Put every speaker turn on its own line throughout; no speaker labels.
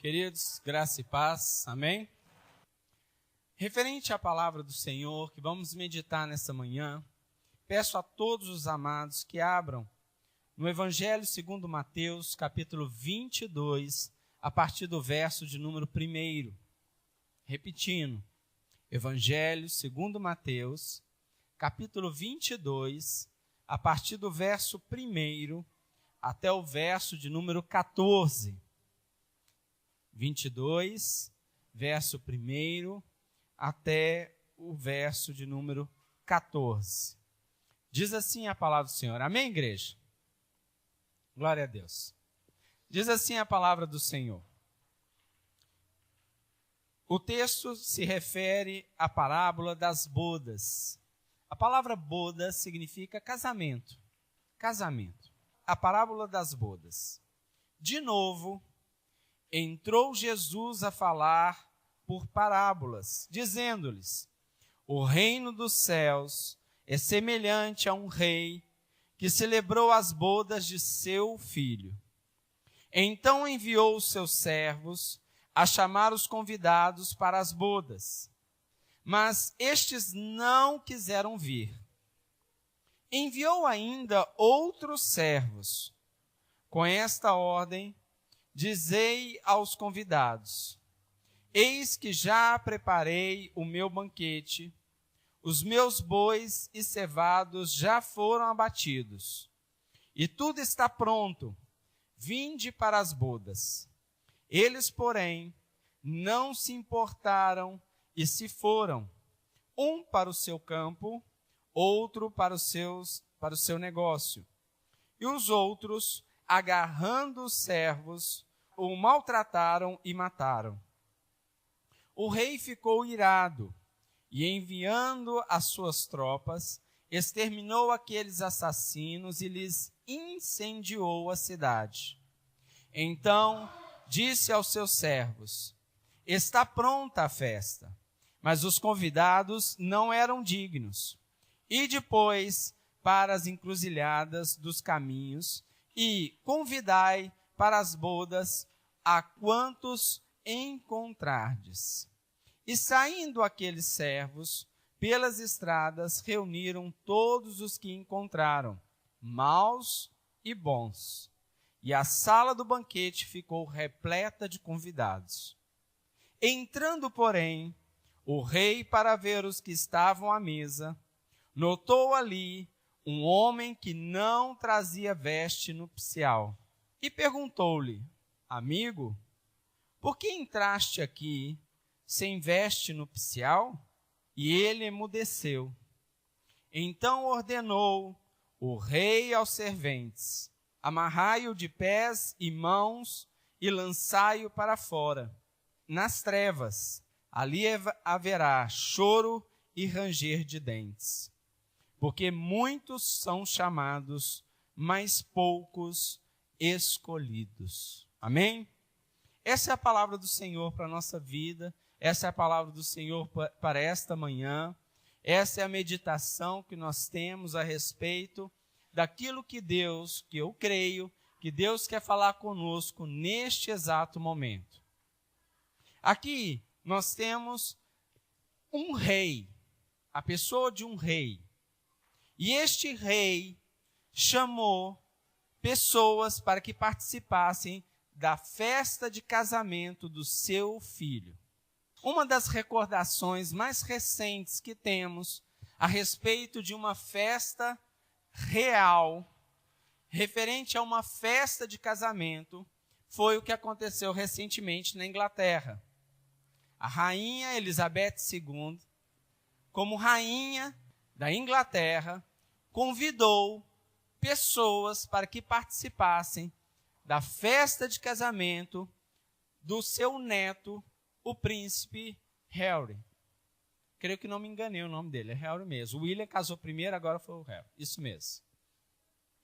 Queridos, graça e paz, amém? Referente à palavra do Senhor, que vamos meditar nessa manhã, peço a todos os amados que abram no Evangelho segundo Mateus, capítulo 22, a partir do verso de número 1. Repetindo, Evangelho segundo Mateus, capítulo 22, a partir do verso 1 até o verso de número 14. 22, verso 1 até o verso de número 14. Diz assim a palavra do Senhor. Amém, igreja? Glória a Deus. Diz assim a palavra do Senhor. O texto se refere à parábola das bodas. A palavra boda significa casamento. Casamento. A parábola das bodas. De novo, entrou Jesus a falar por parábolas, dizendo-lhes: o reino dos céus é semelhante a um rei que celebrou as bodas de seu filho. Então enviou os seus servos a chamar os convidados para as bodas, mas estes não quiseram vir. Enviou ainda outros servos, com esta ordem: dizei aos convidados: eis que já preparei o meu banquete, os meus bois e cevados já foram abatidos, e tudo está pronto, vinde para as bodas. Eles, porém, não se importaram e se foram, um para o seu campo, outro para o seu negócio. E os outros, agarrando os servos, o maltrataram e mataram. O rei ficou irado e, enviando as suas tropas, exterminou aqueles assassinos e lhes incendiou a cidade. Então disse aos seus servos: está pronta a festa, mas os convidados não eram dignos. E depois para as encruzilhadas dos caminhos e convidai para as bodas a quantos encontrardes. E saindo aqueles servos, pelas estradas reuniram todos os que encontraram, maus e bons. E a sala do banquete ficou repleta de convidados. Entrando, porém, o rei para ver os que estavam à mesa, notou ali um homem que não trazia veste nupcial, e perguntou-lhe: amigo, por que entraste aqui sem veste nupcial? E ele emudeceu. Então ordenou o rei aos serventes: amarrai-o de pés e mãos e lançai-o para fora, nas trevas. Ali haverá choro e ranger de dentes. Porque muitos são chamados, mas poucos escolhidos. Amém? Essa é a palavra do Senhor para a nossa vida. Essa é a palavra do Senhor para esta manhã. Essa é a meditação que nós temos a respeito daquilo que eu creio, que Deus quer falar conosco neste exato momento. Aqui nós temos um rei, a pessoa de um rei. E este rei chamou pessoas para que participassem da festa de casamento do seu filho. Uma das recordações mais recentes que temos a respeito de uma festa real, referente a uma festa de casamento, foi o que aconteceu recentemente na Inglaterra. A rainha Elizabeth II, como rainha da Inglaterra, convidou pessoas para que participassem da festa de casamento do seu neto, o príncipe Harry. Creio que não me enganei o nome dele, é Harry mesmo. O William casou primeiro, agora foi o Harry. Isso mesmo.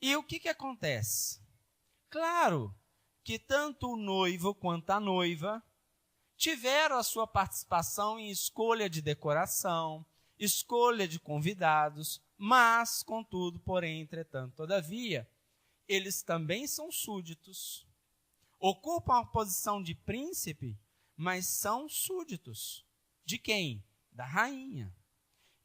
E o que acontece? Claro que tanto o noivo quanto a noiva tiveram a sua participação em escolha de decoração, escolha de convidados, mas, contudo, porém, entretanto, todavia, eles também são súditos. ocupam a posição de príncipe, mas são súditos. De quem? Da rainha.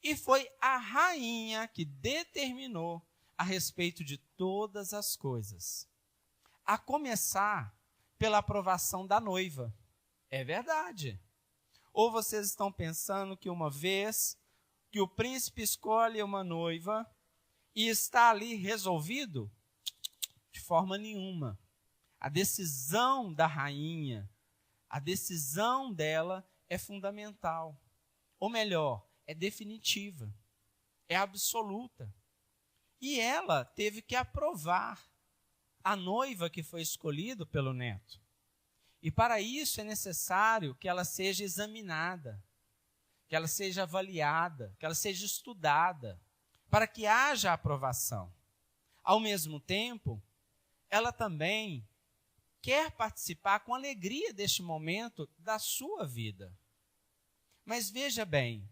E foi a rainha que determinou a respeito de todas as coisas. A começar pela aprovação da noiva. É verdade. Ou vocês estão pensando que uma vez que o príncipe escolhe uma noiva e está ali resolvido? De forma nenhuma. A decisão da rainha, a decisão dela é fundamental. Ou melhor, é definitiva, é absoluta. E ela teve que aprovar a noiva que foi escolhida pelo neto. E para isso é necessário que ela seja examinada, que ela seja avaliada, que ela seja estudada, para que haja aprovação. Ao mesmo tempo, ela também quer participar com alegria deste momento da sua vida. Mas veja bem,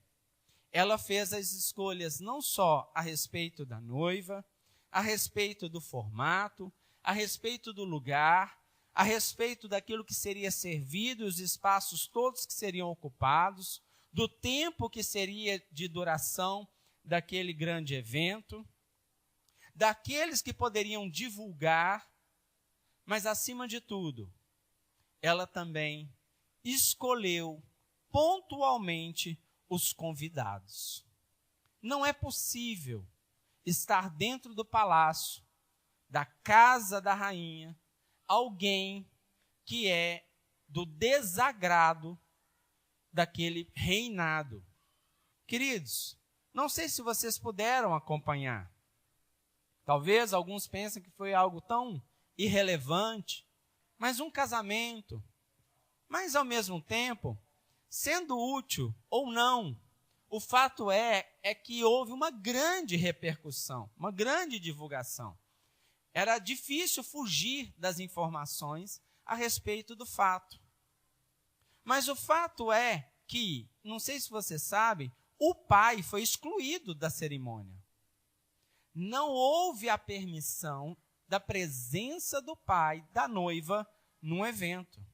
ela fez as escolhas não só a respeito da noiva, a respeito do formato, a respeito do lugar, a respeito daquilo que seria servido, os espaços todos que seriam ocupados, do tempo que seria de duração daquele grande evento, daqueles que poderiam divulgar, mas acima de tudo, ela também escolheu pontualmente os convidados. Não é possível estar dentro do palácio, da casa da rainha, alguém que é do desagrado daquele reinado. Queridos, não sei se vocês puderam acompanhar. Talvez alguns pensem que foi algo tão irrelevante, mas um casamento. Mas, ao mesmo tempo, sendo útil ou não, o fato é que houve uma grande repercussão, uma grande divulgação. Era difícil fugir das informações a respeito do fato. Mas o fato é que, não sei se você sabe, o pai foi excluído da cerimônia. Não houve a permissão da presença do pai, da noiva, num evento.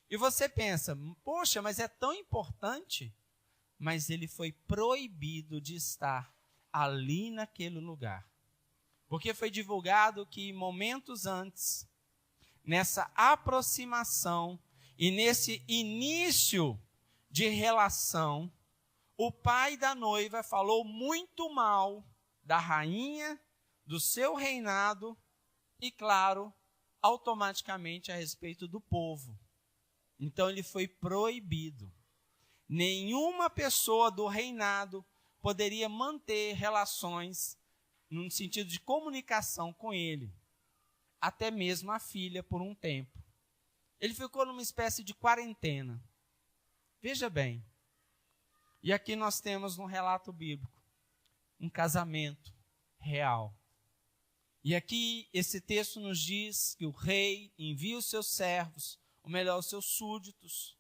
E você pensa, poxa, mas é tão importante. Mas ele foi proibido de estar ali naquele lugar. Porque foi divulgado que momentos antes, nessa aproximação e nesse início de relação, o pai da noiva falou muito mal da rainha, do seu reinado e, claro, automaticamente a respeito do povo. Então ele foi proibido. Nenhuma pessoa do reinado poderia manter relações no sentido de comunicação com ele, até mesmo a filha por um tempo. Ele ficou numa espécie de quarentena. Veja bem, e aqui nós temos um relato bíblico, um casamento real. E aqui esse texto nos diz que o rei envia os seus servos, ou melhor, os seus súditos,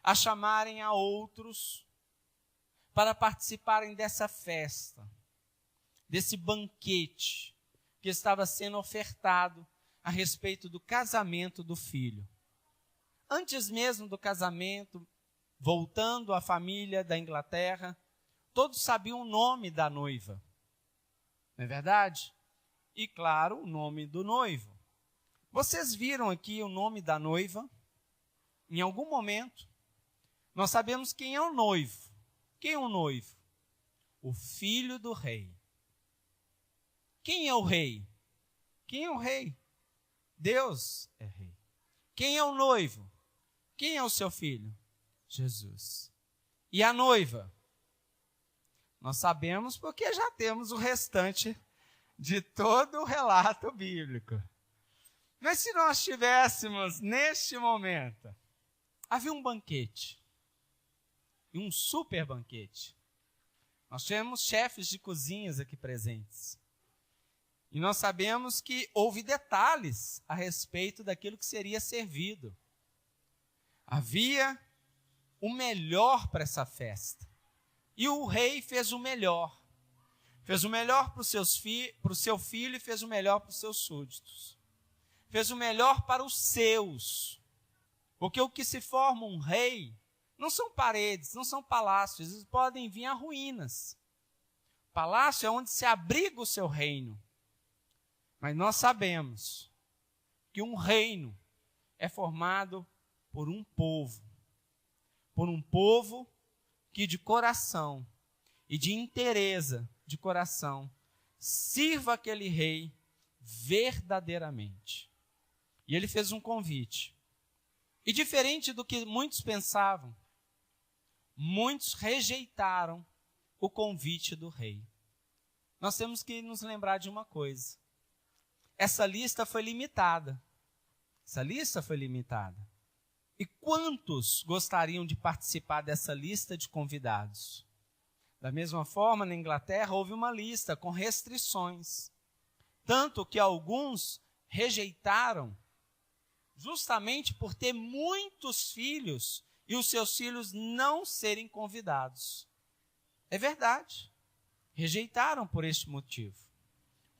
a chamarem a outros para participarem dessa festa, desse banquete que estava sendo ofertado a respeito do casamento do filho. Antes mesmo do casamento, voltando à família da Inglaterra, todos sabiam o nome da noiva. Não é verdade? E, claro, o nome do noivo. Vocês viram aqui o nome da noiva? Em algum momento, nós sabemos quem é o noivo. Quem é o noivo? O filho do rei. Quem é o rei? Quem é o rei? Deus é rei. Quem é o noivo? Quem é o seu filho? Jesus. E a noiva? Nós sabemos porque já temos o restante de todo o relato bíblico. Mas se nós tivéssemos, neste momento, havia um banquete, e um super banquete. Nós temos chefes de cozinhas aqui presentes. E nós sabemos que houve detalhes a respeito daquilo que seria servido. Havia o melhor para essa festa. E o rei fez o melhor. Fez o melhor para o seu filho e fez o melhor para os seus súditos. fez o melhor para os seus. Porque o que se forma um rei não são paredes, não são palácios, eles podem vir a ruínas. Palácio é onde se abriga o seu reino. Mas nós sabemos que um reino é formado por um povo. Por um povo que de coração e de inteireza de coração sirva aquele rei verdadeiramente. E ele fez um convite. E diferente do que muitos pensavam, muitos rejeitaram o convite do rei. Nós temos que nos lembrar de uma coisa. Essa lista foi limitada. E quantos gostariam de participar dessa lista de convidados? Da mesma forma, na Inglaterra, houve uma lista com restrições. Tanto que alguns rejeitaram, justamente por ter muitos filhos e os seus filhos não serem convidados. É verdade. Rejeitaram por este motivo.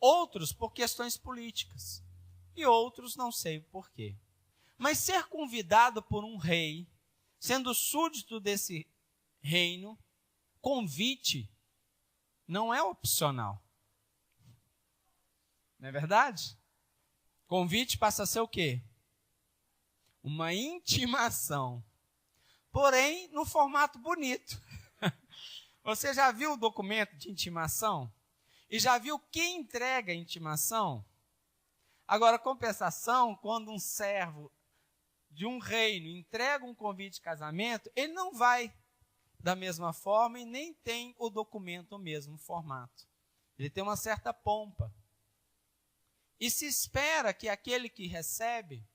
Outros por questões políticas. E outros não sei por quê. Mas ser convidado por um rei, sendo súdito desse reino, convite não é opcional. Não é verdade? Convite passa a ser o quê? Uma intimação. Porém, no formato bonito. Você já viu o documento de intimação? E já viu quem entrega a intimação? Agora, compensação, quando um servo de um reino entrega um convite de casamento, ele não vai da mesma forma e nem tem o documento no mesmo formato. Ele tem uma certa pompa. E se espera que aquele que recebe,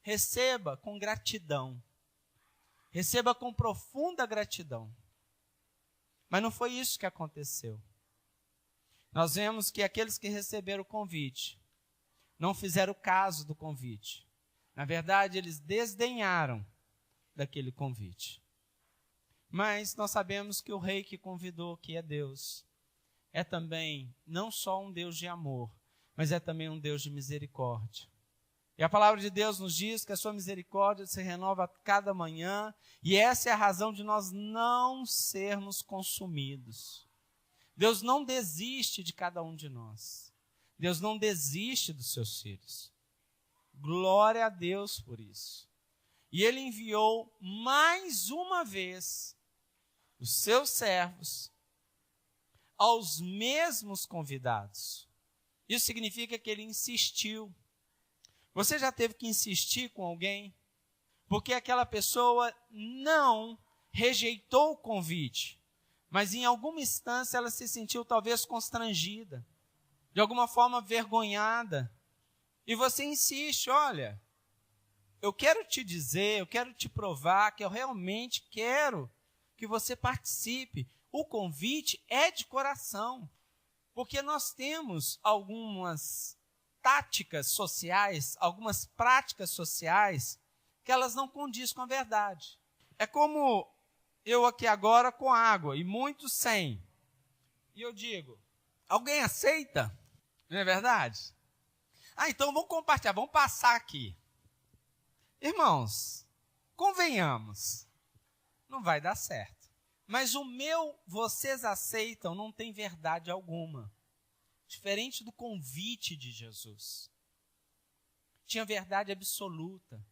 receba com gratidão. Receba com profunda gratidão. Mas não foi isso que aconteceu. Nós vemos que aqueles que receberam o convite não fizeram caso do convite. Na verdade, eles desdenharam daquele convite. Mas nós sabemos que o rei que convidou, que é Deus, é também não só um Deus de amor, mas é também um Deus de misericórdia. E a palavra de Deus nos diz que a sua misericórdia se renova a cada manhã, e essa é a razão de nós não sermos consumidos. Deus não desiste de cada um de nós. Deus não desiste dos seus filhos. Glória a Deus por isso. E Ele enviou mais uma vez os seus servos aos mesmos convidados. Isso significa que Ele insistiu. Você já teve que insistir com alguém? Porque aquela pessoa não rejeitou o convite, mas em alguma instância ela se sentiu talvez constrangida, de alguma forma vergonhada. E você insiste, olha, eu quero te dizer, eu quero te provar que eu realmente quero que você participe. O convite é de coração, porque nós temos algumas táticas sociais, algumas práticas sociais, que elas não condizem com a verdade. É como eu aqui agora com água e muitos sem. E eu digo, alguém aceita? Não é verdade? Então vamos compartilhar, vamos passar aqui. Irmãos, convenhamos, não vai dar certo. Mas o meu, vocês aceitam, não tem verdade alguma. Diferente do convite de Jesus. Tinha verdade absoluta.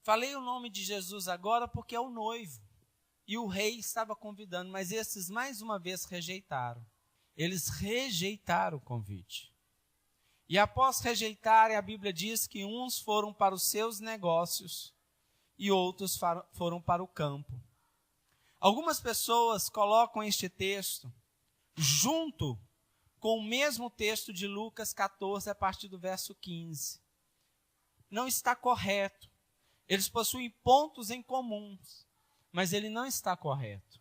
Falei o nome de Jesus agora porque é o noivo. E o rei estava convidando, mas esses mais uma vez rejeitaram. Eles rejeitaram o convite. E após rejeitarem, a Bíblia diz que uns foram para os seus negócios e outros foram para o campo. Algumas pessoas colocam este texto junto com o mesmo texto de Lucas 14, a partir do verso 15. Não está correto. Eles possuem pontos em comuns, mas ele não está correto.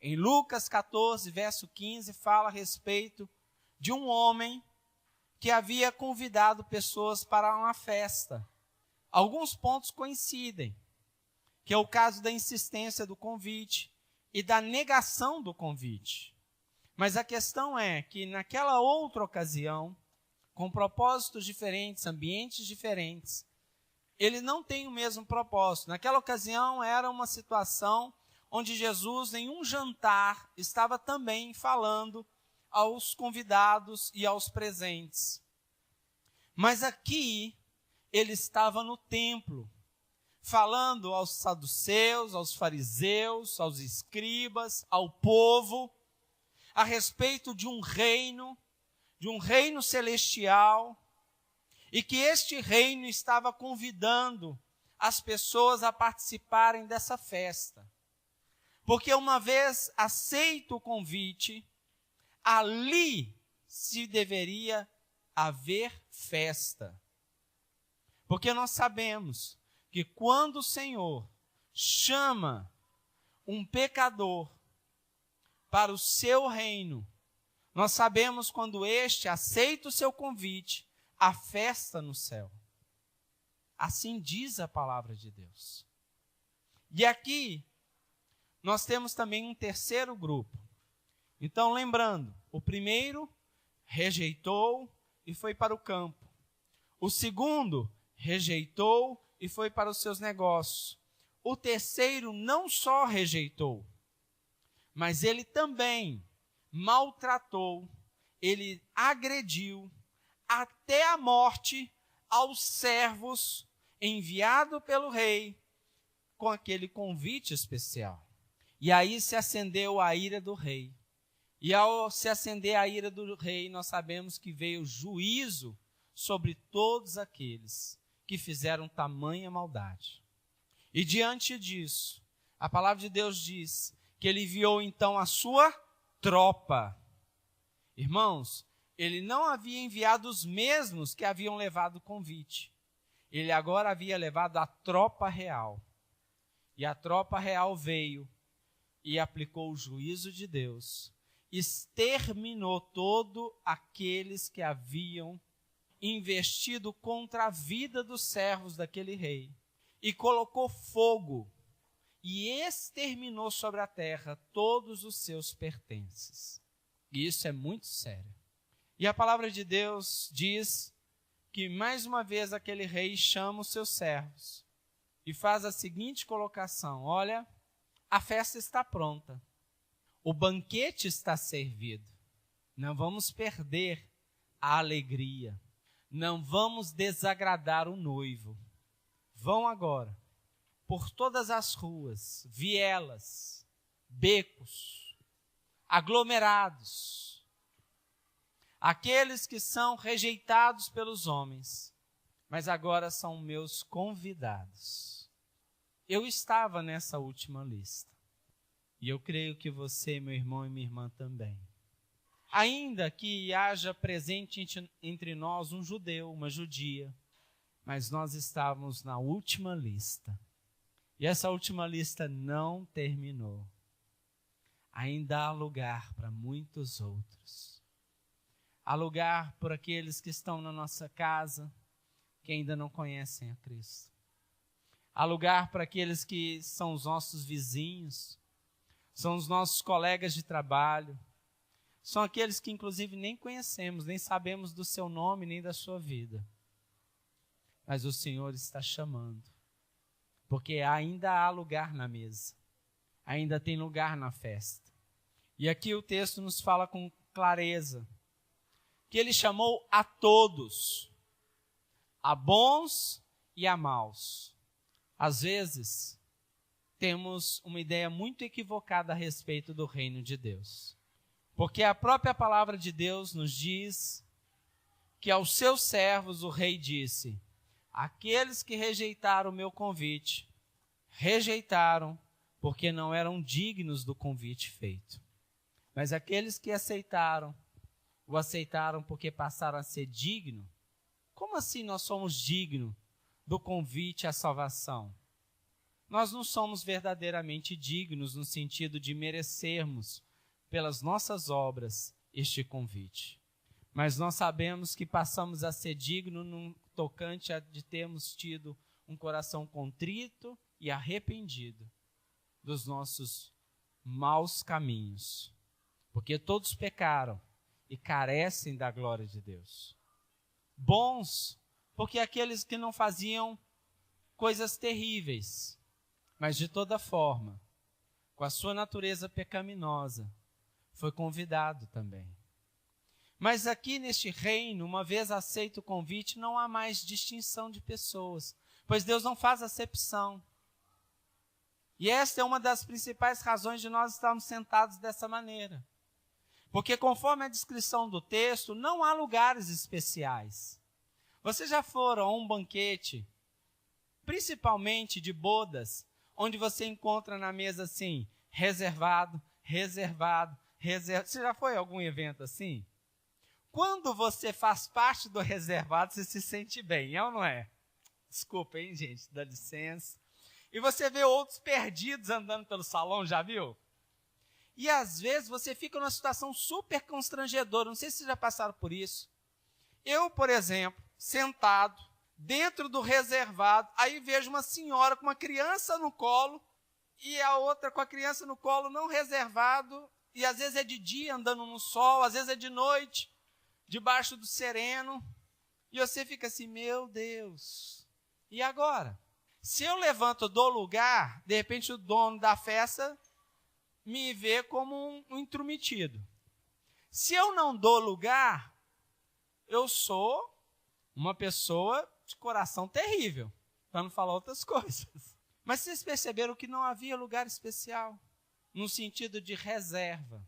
Em Lucas 14, verso 15, fala a respeito de um homem que havia convidado pessoas para uma festa. Alguns pontos coincidem, que é o caso da insistência do convite e da negação do convite. Mas a questão é que naquela outra ocasião, com propósitos diferentes, ambientes diferentes, ele não tem o mesmo propósito. Naquela ocasião era uma situação onde Jesus, em um jantar, estava também falando aos convidados e aos presentes. Mas aqui, ele estava no templo, falando aos saduceus, aos fariseus, aos escribas, ao povo, a respeito de um reino celestial, e que este reino estava convidando as pessoas a participarem dessa festa. Porque uma vez aceito o convite, ali se deveria haver festa. Porque nós sabemos que quando o Senhor chama um pecador para o seu reino, nós sabemos quando este aceita o seu convite, a festa no céu. Assim diz a palavra de Deus. E aqui, nós temos também um terceiro grupo. Então, lembrando, o primeiro rejeitou e foi para o campo. O segundo rejeitou e foi para os seus negócios. O terceiro não só rejeitou, mas ele também maltratou, ele agrediu até a morte aos servos enviados pelo rei com aquele convite especial. E aí se acendeu a ira do rei. E ao se acender a ira do rei, nós sabemos que veio juízo sobre todos aqueles que fizeram tamanha maldade. E diante disso, a palavra de Deus diz que ele enviou então a sua tropa. Irmãos, ele não havia enviado os mesmos que haviam levado o convite. Ele agora havia levado a tropa real. E a tropa real veio e aplicou o juízo de Deus. Exterminou todos aqueles que haviam investido contra a vida dos servos daquele rei. E colocou fogo e exterminou sobre a terra todos os seus pertences. E isso é muito sério. E a palavra de Deus diz que mais uma vez aquele rei chama os seus servos e faz a seguinte colocação: olha, a festa está pronta, o banquete está servido, não vamos perder a alegria, não vamos desagradar o noivo. Vão agora por todas as ruas, vielas, becos, aglomerados, aqueles que são rejeitados pelos homens, mas agora são meus convidados. Eu estava nessa última lista. E eu creio que você, meu irmão e minha irmã, também. Ainda que haja presente entre nós um judeu, uma judia, mas nós estávamos na última lista. E essa última lista não terminou. Ainda há lugar para muitos outros. Há lugar por aqueles que estão na nossa casa, que ainda não conhecem a Cristo. Há lugar para aqueles que são os nossos vizinhos, são os nossos colegas de trabalho, são aqueles que inclusive nem conhecemos, nem sabemos do seu nome, nem da sua vida. Mas o Senhor está chamando, porque ainda há lugar na mesa, ainda tem lugar na festa. E aqui o texto nos fala com clareza, que ele chamou a todos, a bons e a maus. Às vezes, temos uma ideia muito equivocada a respeito do reino de Deus. Porque a própria palavra de Deus nos diz que aos seus servos o rei disse: aqueles que rejeitaram o meu convite, rejeitaram porque não eram dignos do convite feito. Mas aqueles que aceitaram, o aceitaram porque passaram a ser dignos. Como assim nós somos dignos do convite à salvação? Nós não somos verdadeiramente dignos no sentido de merecermos, pelas nossas obras, este convite. Mas nós sabemos que passamos a ser dignos no tocante a de termos tido um coração contrito e arrependido dos nossos maus caminhos. Porque todos pecaram e carecem da glória de Deus. bons, porque aqueles que não faziam coisas terríveis, mas de toda forma, com a sua natureza pecaminosa, foi convidado também. Mas aqui neste reino, uma vez aceito o convite, não há mais distinção de pessoas, pois Deus não faz acepção. E esta é uma das principais razões de nós estarmos sentados dessa maneira. Porque conforme a descrição do texto, não há lugares especiais. Vocês já foram a um banquete, principalmente de bodas, onde você encontra na mesa assim, reservado, reservado, reservado. Você já foi a algum evento assim? Quando você faz parte do reservado, você se sente bem, é ou não é? Desculpa, hein, gente, dá licença. E você vê outros perdidos andando pelo salão, já viu? E às vezes você fica numa situação super constrangedora, não sei se vocês já passaram por isso. Eu, por exemplo, sentado, dentro do reservado, aí vejo uma senhora com uma criança no colo, e a outra com a criança no colo não reservado, e às vezes é de dia andando no sol, às vezes é de noite, debaixo do sereno, e você fica assim, meu Deus, e agora? Se eu levanto do lugar, de repente o dono da festa me vê como um intrometido. Se eu não dou lugar, eu sou uma pessoa de coração terrível, para não falar outras coisas. Mas vocês perceberam que não havia lugar especial, no sentido de reserva,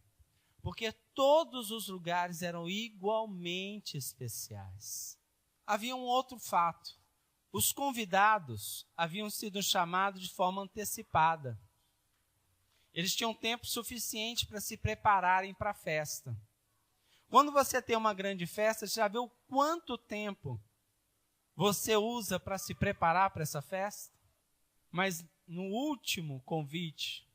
porque todos os lugares eram igualmente especiais. Havia um outro fato. Os convidados haviam sido chamados de forma antecipada. Eles tinham tempo suficiente para se prepararem para a festa. Quando você tem uma grande festa, você já viu quanto tempo você usa para se preparar para essa festa? Mas no último convite,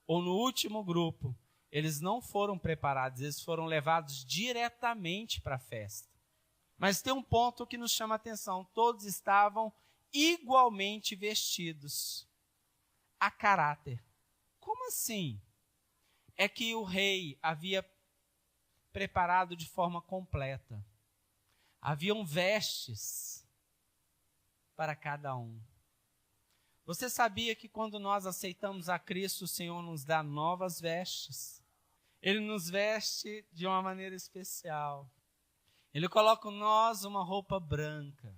ou no último grupo, eles não foram preparados, eles foram levados diretamente para a festa. Mas tem um ponto que nos chama a atenção, todos estavam igualmente vestidos, a caráter. Como assim? É que o rei havia preparado de forma completa. Haviam vestes para cada um. Você sabia que quando nós aceitamos a Cristo, o Senhor nos dá novas vestes? Ele nos veste de uma maneira especial. Ele coloca em nós uma roupa branca.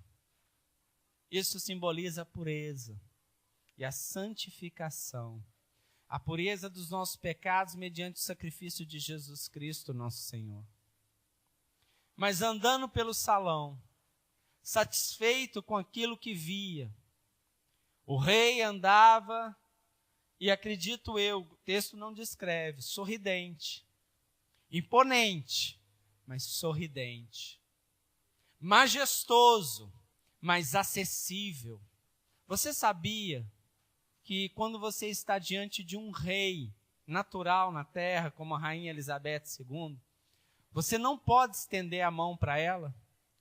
Isso simboliza a pureza e a santificação. A pureza dos nossos pecados mediante o sacrifício de Jesus Cristo, nosso Senhor. Mas andando pelo salão, satisfeito com aquilo que via, o rei andava, e acredito eu, o texto não descreve, sorridente, imponente, mas sorridente, majestoso, mas acessível. Você sabia que quando você está diante de um rei natural na terra, como a rainha Elizabeth II, você não pode estender a mão para ela?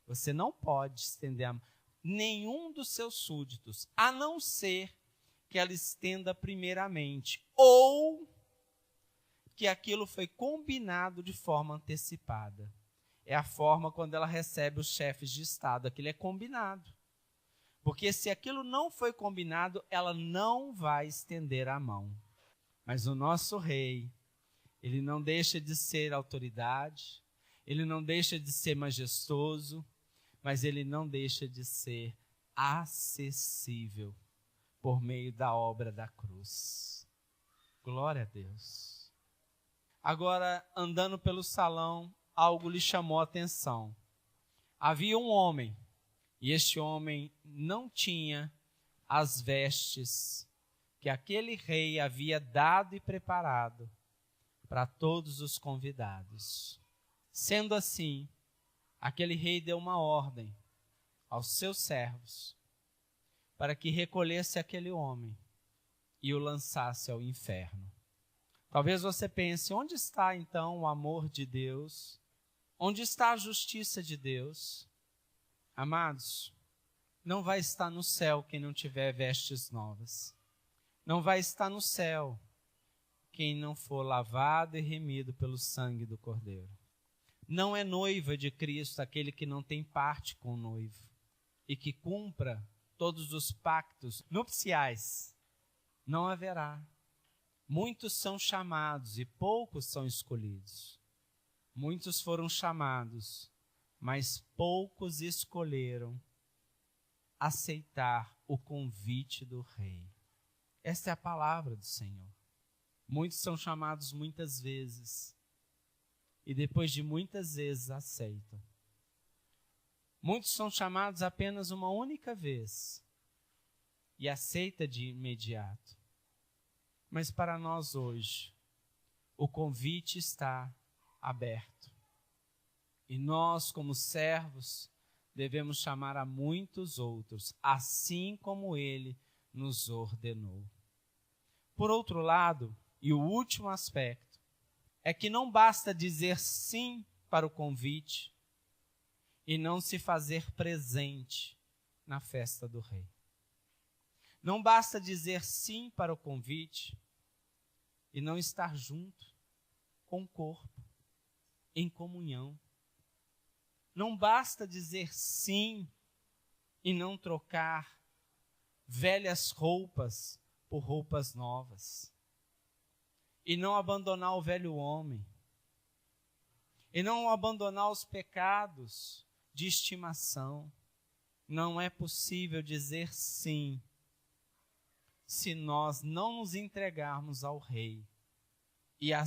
Você não pode estender a mão. Nenhum dos seus súditos, a não ser que ela estenda primeiramente, ou que aquilo foi combinado de forma antecipada. É a forma quando ela recebe os chefes de Estado, aquilo é combinado. Porque se aquilo não foi combinado, ela não vai estender a mão. Mas o nosso rei, ele não deixa de ser autoridade, ele não deixa de ser majestoso, mas ele não deixa de ser acessível por meio da obra da cruz. Glória a Deus. Agora, andando pelo salão, algo lhe chamou a atenção. Havia um homem, e este homem não tinha as vestes que aquele rei havia dado e preparado para todos os convidados. Sendo assim, aquele rei deu uma ordem aos seus servos para que recolhesse aquele homem e o lançasse ao inferno. Talvez você pense, onde está então o amor de Deus? Onde está a justiça de Deus? Amados, não vai estar no céu quem não tiver vestes novas. Não vai estar no céu quem não for lavado e remido pelo sangue do Cordeiro. Não é noiva de Cristo aquele que não tem parte com o noivo e que cumpra todos os pactos nupciais. Não haverá. Muitos são chamados e poucos são escolhidos. Muitos foram chamados, mas poucos escolheram aceitar o convite do Rei. Esta é a palavra do Senhor. Muitos são chamados muitas vezes e depois de muitas vezes aceitam. Muitos são chamados apenas uma única vez e aceita de imediato. Mas para nós hoje, o convite está aberto. E nós, como servos, devemos chamar a muitos outros, assim como Ele nos ordenou. Por outro lado, e o último aspecto, é que não basta dizer sim para o convite e não se fazer presente na festa do Rei. Não basta dizer sim para o convite e não estar junto com o corpo, em comunhão. Não basta dizer sim e não trocar velhas roupas por roupas novas. E não abandonar o velho homem. E não abandonar os pecados de estimação. Não é possível dizer sim se nós não nos entregarmos ao Rei e a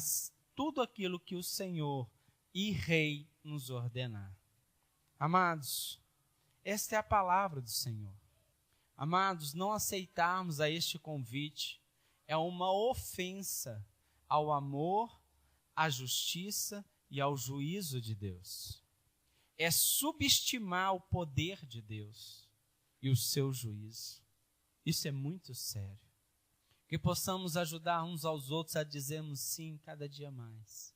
tudo aquilo que o Senhor e Rei nos ordenar. Amados, esta é a palavra do Senhor. Amados, não aceitarmos a este convite é uma ofensa ao amor, à justiça e ao juízo de Deus. É subestimar o poder de Deus e o seu juízo. Isso é muito sério. Que possamos ajudar uns aos outros a dizermos sim cada dia mais.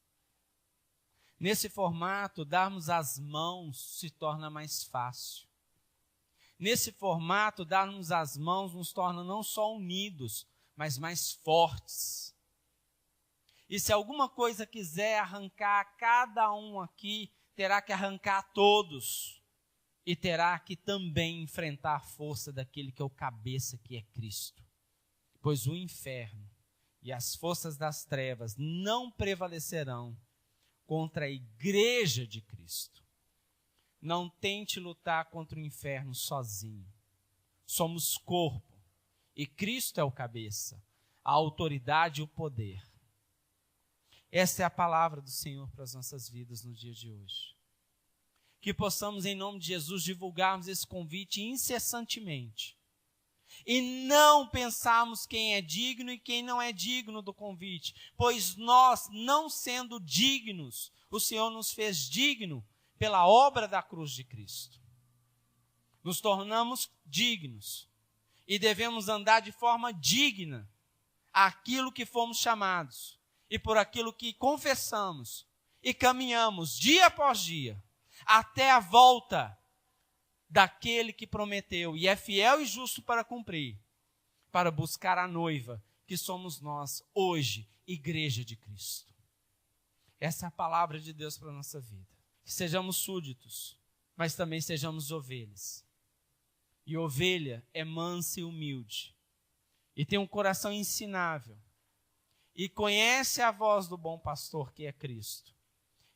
Nesse formato, darmos as mãos se torna mais fácil. Nesse formato, darmos as mãos nos torna não só unidos, mas mais fortes. E se alguma coisa quiser arrancar cada um aqui, terá que arrancar todos. E terá que também enfrentar a força daquele que é o cabeça, que é Cristo. Pois o inferno e as forças das trevas não prevalecerão contra a igreja de Cristo. Não tente lutar contra o inferno sozinho. Somos corpo e Cristo é o cabeça, a autoridade e o poder. Essa é a palavra do Senhor para as nossas vidas no dia de hoje. Que possamos, em nome de Jesus, divulgarmos esse convite incessantemente. E não pensarmos quem é digno e quem não é digno do convite. Pois nós, não sendo dignos, o Senhor nos fez digno pela obra da cruz de Cristo. Nos tornamos dignos. E devemos andar de forma digna àquilo que fomos chamados. E por aquilo que confessamos. E caminhamos dia após dia. Até a volta daquele que prometeu e é fiel e justo para cumprir, para buscar a noiva, que somos nós hoje, igreja de Cristo. Essa é a palavra de Deus para a nossa vida. Que sejamos súditos, mas também sejamos ovelhas. E ovelha é mansa e humilde, e tem um coração ensinável, e conhece a voz do bom pastor, que é Cristo,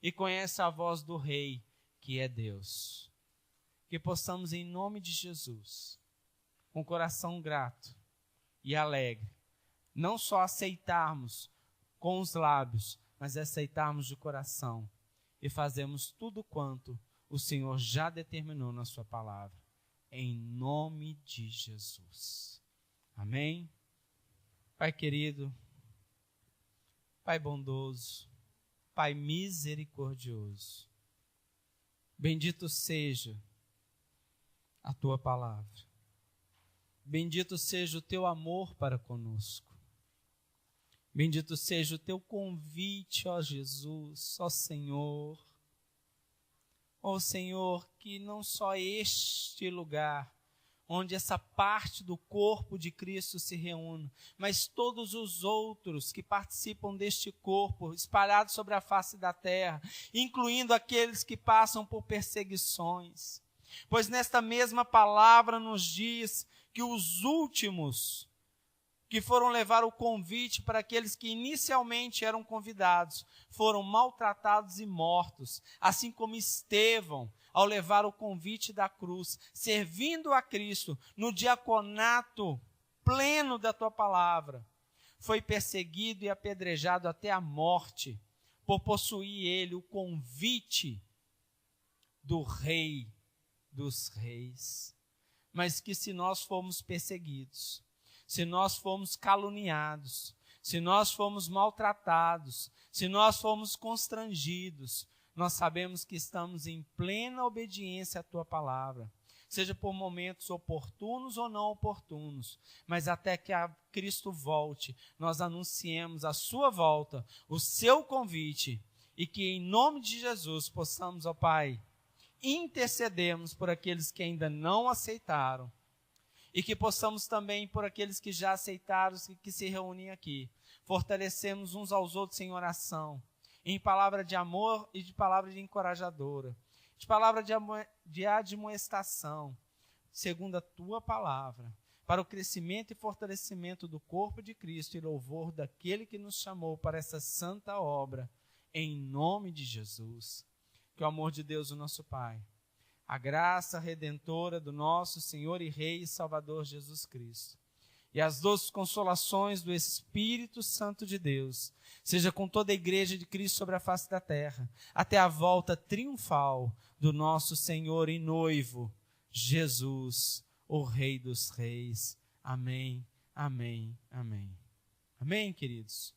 e conhece a voz do Rei, que é Deus. Que possamos, em nome de Jesus, com coração grato e alegre, não só aceitarmos com os lábios, mas aceitarmos de coração e fazermos tudo quanto o Senhor já determinou na sua palavra, em nome de Jesus. Amém? Pai querido, Pai bondoso, Pai misericordioso, bendito seja a tua palavra. Bendito seja o teu amor para conosco. Bendito seja o teu convite, ó Jesus, ó Senhor. Ó Senhor, que não só este lugar onde essa parte do corpo de Cristo se reúne, mas todos os outros que participam deste corpo, espalhados sobre a face da terra, incluindo aqueles que passam por perseguições. Pois nesta mesma palavra nos diz que os últimos que foram levar o convite para aqueles que inicialmente eram convidados, foram maltratados e mortos, assim como Estevão, ao levar o convite da cruz, servindo a Cristo no diaconato pleno da tua palavra, foi perseguido e apedrejado até a morte, por possuir ele o convite do Rei dos Reis. Mas que se nós formos perseguidos, se nós formos caluniados, se nós formos maltratados, se nós formos constrangidos, nós sabemos que estamos em plena obediência à tua palavra, seja por momentos oportunos ou não oportunos, mas até que a Cristo volte, nós anunciemos a sua volta, o seu convite, e que em nome de Jesus possamos, ó Pai, intercedermos por aqueles que ainda não aceitaram, e que possamos também, por aqueles que já aceitaram, que se reúnem aqui, fortalecemos uns aos outros em oração, em palavra de amor e de palavra de encorajadora, de palavra de admoestação, segundo a tua palavra, para o crescimento e fortalecimento do corpo de Cristo e louvor daquele que nos chamou para essa santa obra, em nome de Jesus. Que o amor de Deus, o nosso Pai, a graça redentora do nosso Senhor e Rei e Salvador Jesus Cristo, e as doces consolações do Espírito Santo de Deus, seja com toda a igreja de Cristo sobre a face da terra, até a volta triunfal do nosso Senhor e noivo, Jesus, o Rei dos Reis. Amém, amém, amém. Amém, queridos?